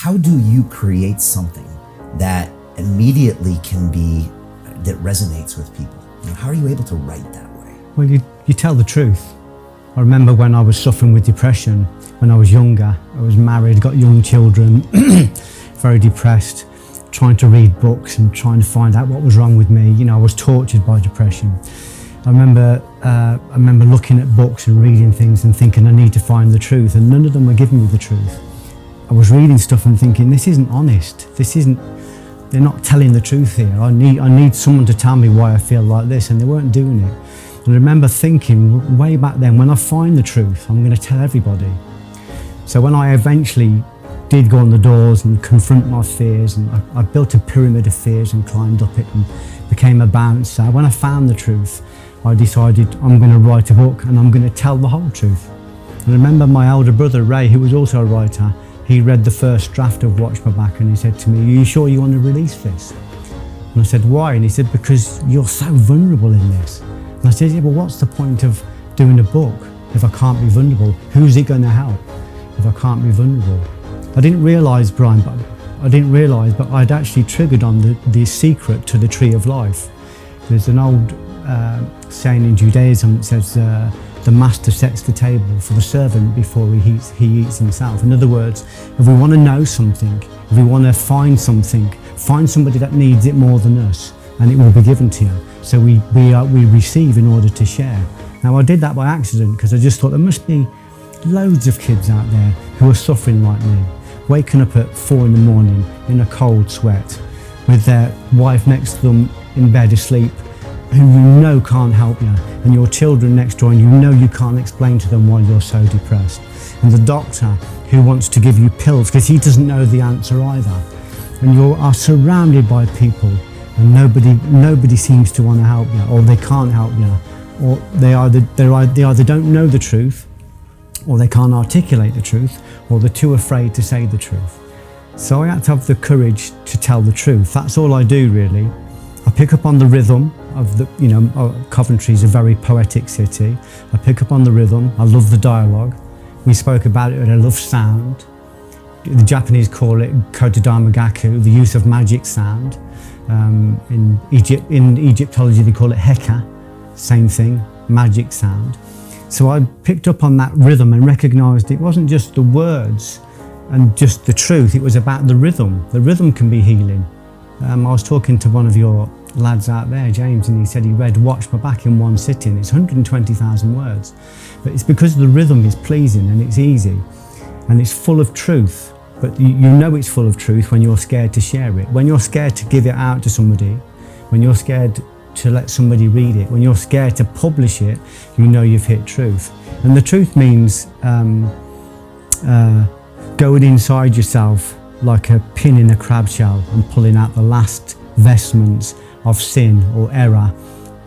how do you create something that immediately that resonates with people? How are you able to write that way? Well, you tell the truth. I remember when I was suffering with depression, when I was younger, I was married, got young children, very depressed, trying to read books and trying to find out what was wrong with me. I was tortured by depression. I remember looking at books and reading things and thinking I need to find the truth, and none of them were giving me the truth. I was reading stuff and thinking, this isn't honest. They're not telling the truth here. I need someone to tell me why I feel like this, and they weren't doing it. And I remember thinking way back then, when I find the truth, I'm going to tell everybody. So when I eventually did go on the doors and confront my fears, and I built a pyramid of fears and climbed up it and became a bouncer. When I found the truth, I decided I'm going to write a book and I'm going to tell the whole truth. And I remember my elder brother Ray, who was also a writer, he read the first draft of Watch My Back and he said to me, "Are you sure you want to release this?" And I said, "Why?" And he said, "Because you're so vulnerable in this." And I said, "Yeah, but what's the point of doing a book if I can't be vulnerable? Who's it going to help if I can't be vulnerable?" I didn't realise, Brian, but I'd actually triggered on the secret to the tree of life. There's an old saying in Judaism that says, the master sets the table for the servant before he eats himself. In other words, if we want to know something, if we want to find something, find somebody that needs it more than us, and it will be given to you. So we receive in order to share. Now, I did that by accident because I just thought there must be loads of kids out there who are suffering like me, waking up at 4 a.m. in a cold sweat with their wife next to them in bed asleep, who you know can't help you, and your children next door, and you know you can't explain to them why you're so depressed, and the doctor who wants to give you pills because he doesn't know the answer either, and you are surrounded by people and nobody seems to want to help you, or they can't help you, or they either don't know the truth, or they can't articulate the truth, or they're too afraid to say the truth. So I had to have the courage to tell the truth. That's all I do, really. I pick up on the rhythm of Coventry's a very poetic city. I pick up on the rhythm. I love the dialogue. We spoke about it, and I love sound. The Japanese call it kododamagaku, the use of magic sound. In Egyptology, they call it heka, same thing, magic sound. So I picked up on that rhythm and recognised it wasn't just the words and just the truth, it was about the rhythm. The rhythm can be healing. I was talking to one of your lads out there, James, and he said he read Watch My Back in one sitting. It's 120,000 words. But it's because the rhythm is pleasing and it's easy and it's full of truth. But you know it's full of truth when you're scared to share it. When you're scared to give it out to somebody, when you're scared to let somebody read it, when you're scared to publish it, you know you've hit truth. And the truth means going inside yourself like a pin in a crab shell and pulling out the last vestments of sin or error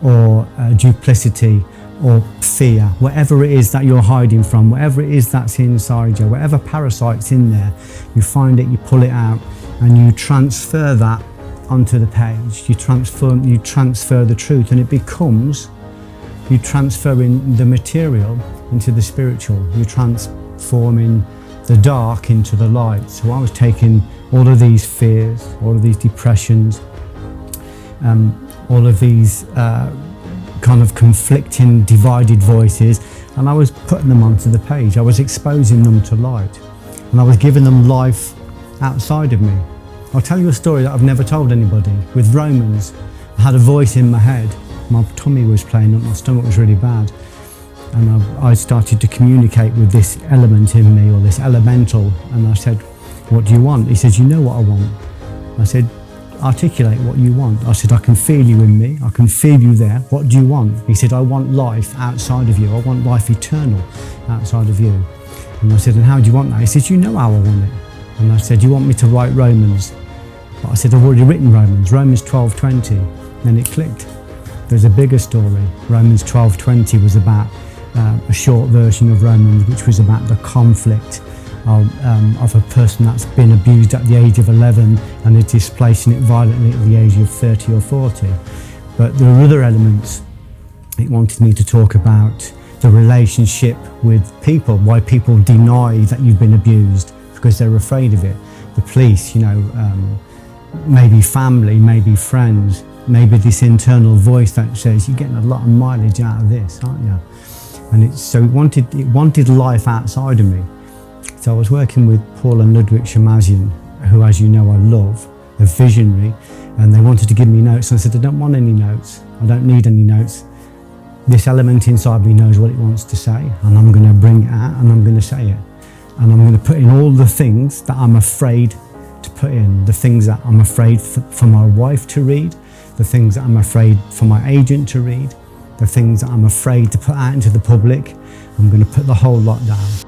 or duplicity or fear, whatever it is that you're hiding from, whatever it is that's inside you, whatever parasite's in there, you find it, you pull it out, and you transfer that onto the page. You transfer the truth, and it becomes, you transferring the material into the spiritual. You're transforming the dark into the light. So I was taking all of these fears, all of these depressions, all of these kind of conflicting, divided voices, and I was putting them onto the page. I was exposing them to light, and I was giving them life outside of me. I'll tell you a story that I've never told anybody. With Romans, I had a voice in my head. My tummy was playing up, my stomach was really bad, and I started to communicate with this element in me, or this elemental, and I said, "What do you want?" He said, "You know what I want." I said, "Articulate what you want." I said, "I can feel you in me, I can feel you there. What do you want?" He said, "I want life outside of you. I want life eternal outside of you." And I said, "And how do you want that?" He said, "You know how I want it." And I said, "You want me to write Romans?" But I said, "I've already written Romans 12:20. Then it clicked. There's a bigger story. Romans 12:20 was about a short version of Romans, which was about the conflict of a person that's been abused at the age of 11 and is displacing it violently at the age of 30 or 40. But there are other elements. It wanted me to talk about the relationship with people, why people deny that you've been abused because they're afraid of it. the police, maybe family, maybe friends, maybe this internal voice that says you're getting a lot of mileage out of this, aren't you? And it wanted life outside of me. So I was working with Paul and Ludwig Shamazian, who, as you know, I love, a visionary, and they wanted to give me notes. And I said, I don't want any notes. I don't need any notes. This element inside me knows what it wants to say, and I'm going to bring it out and I'm going to say it. And I'm going to put in all the things that I'm afraid to put in, the things that I'm afraid for my wife to read, the things that I'm afraid for my agent to read, the things that I'm afraid to put out into the public. I'm going to put the whole lot down.